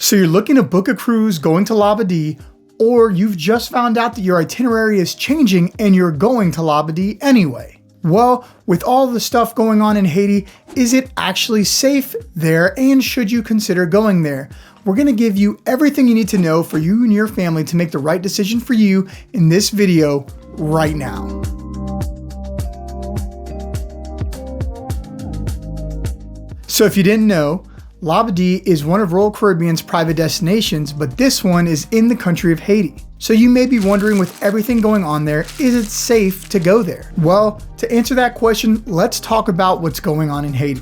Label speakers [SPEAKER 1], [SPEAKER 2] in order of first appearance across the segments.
[SPEAKER 1] So you're looking to book a cruise going to Labadee, or you've just found out that your itinerary is changing and you're going to Labadee anyway. Well, with all the stuff going on in Haiti, is it actually safe there, and should you consider going there? We're going to give you everything you need to know for you and your family to make the right decision for you in this video right now. So if you didn't know, Labadee is one of Royal Caribbean's private destinations, but this one is in the country of Haiti. So you may be wondering, with everything going on there, is it safe to go there? Well, to answer that question, let's talk about what's going on in Haiti.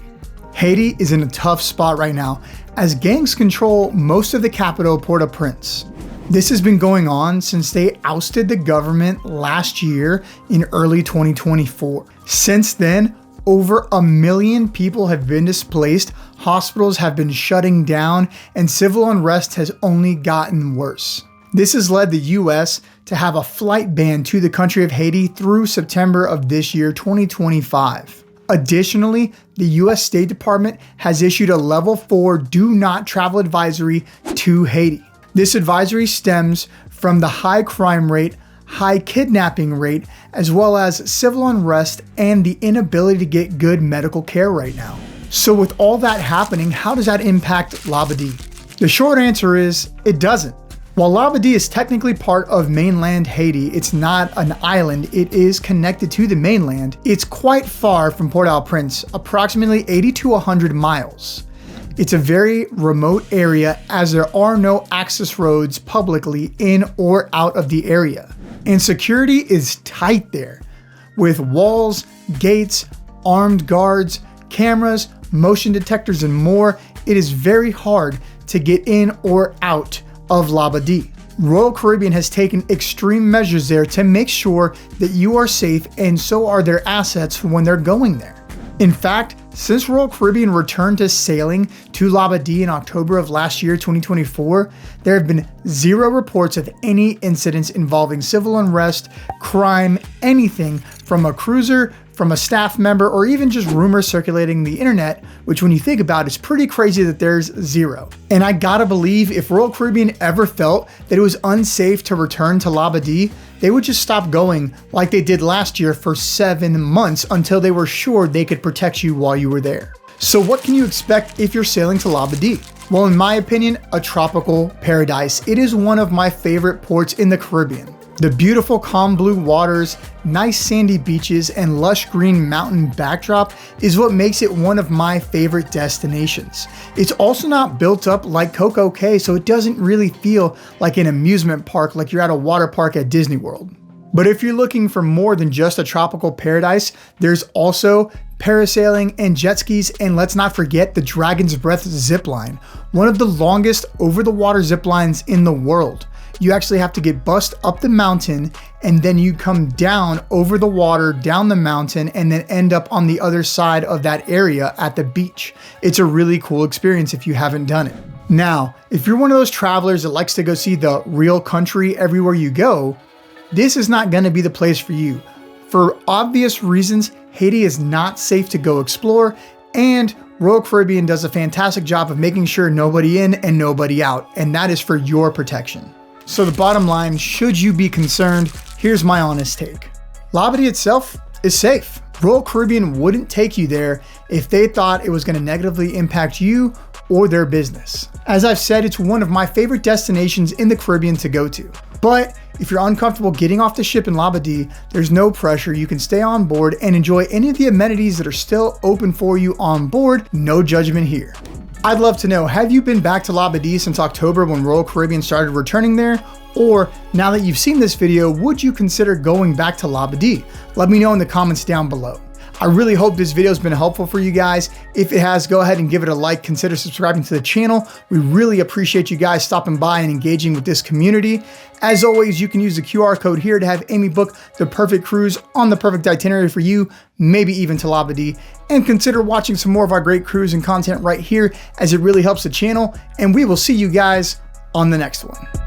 [SPEAKER 1] Haiti is in a tough spot right now, as gangs control most of the capital, Port-au-Prince. This has been going on since they ousted the government last year in early 2024. Since then, over 1 million people have been displaced, hospitals have been shutting down, and civil unrest has only gotten worse. This has led the US to have a flight ban to the country of Haiti through September of this year, 2025. Additionally, the US State Department has issued a level 4 do not travel advisory to Haiti. This advisory stems from the high crime rate, high kidnapping rate, as well as civil unrest and the inability to get good medical care right now. So with all that happening, how does that impact Labadee? The short answer is it doesn't. While Labadee is technically part of mainland Haiti, it's not an island, it is connected to the mainland. It's quite far from Port-au-Prince, approximately 80 to 100 miles. It's a very remote area, as there are no access roads publicly in or out of the area. And security is tight there, with walls, gates, armed guards, cameras, motion detectors, and more. It is very hard to get in or out of Labadee. Royal Caribbean has taken extreme measures there to make sure that you are safe, and so are their assets when they're going there. In fact, since Royal Caribbean returned to sailing to Labadee in October of last year, 2024, there have been 0 reports of any incidents involving civil unrest, crime, anything from a cruiser, from a staff member, or even just rumors circulating the internet, which when you think about it, it's pretty crazy that there's 0. And I gotta believe if Royal Caribbean ever felt that it was unsafe to return to Labadee, they would just stop going like they did last year for 7 months until they were sure they could protect you while you were there. So what can you expect if you're sailing to Labadee? Well, in my opinion, a tropical paradise. It is one of my favorite ports in the Caribbean. The beautiful calm blue waters, nice sandy beaches, and lush green mountain backdrop is what makes it one of my favorite destinations. It's also not built up like Coco Cay, so it doesn't really feel like an amusement park like you're at a water park at Disney World. But if you're looking for more than just a tropical paradise, there's also parasailing and jet skis, and let's not forget the Dragon's Breath zip line, one of the longest over-the-water zip lines in the world. You actually have to get bussed up the mountain, and then you come down over the water, down the mountain, and then end up on the other side of that area at the beach. It's a really cool experience if you haven't done it. Now, if you're one of those travelers that likes to go see the real country everywhere you go, this is not going to be the place for you. For obvious reasons, Haiti is not safe to go explore, and Royal Caribbean does a fantastic job of making sure nobody in and nobody out, and that is for your protection. So the bottom line, should you be concerned, here's my honest take. Labadee itself is safe. Royal Caribbean wouldn't take you there if they thought it was going to negatively impact you or their business. As I've said, it's one of my favorite destinations in the Caribbean to go to. But if you're uncomfortable getting off the ship in Labadee, there's no pressure. You can stay on board and enjoy any of the amenities that are still open for you on board. No judgment here. I'd love to know, have you been back to Labadee since October when Royal Caribbean started returning there? Or now that you've seen this video, would you consider going back to Labadee? Let me know in the comments down below. I really hope this video has been helpful for you guys. If it has, go ahead and give it a like. Consider subscribing to the channel. We really appreciate you guys stopping by and engaging with this community. As always, you can use the QR code here to have Amy book the perfect cruise on the perfect itinerary for you, maybe even to Labadee. And consider watching some more of our great cruise and content right here, as it really helps the channel. And we will see you guys on the next one.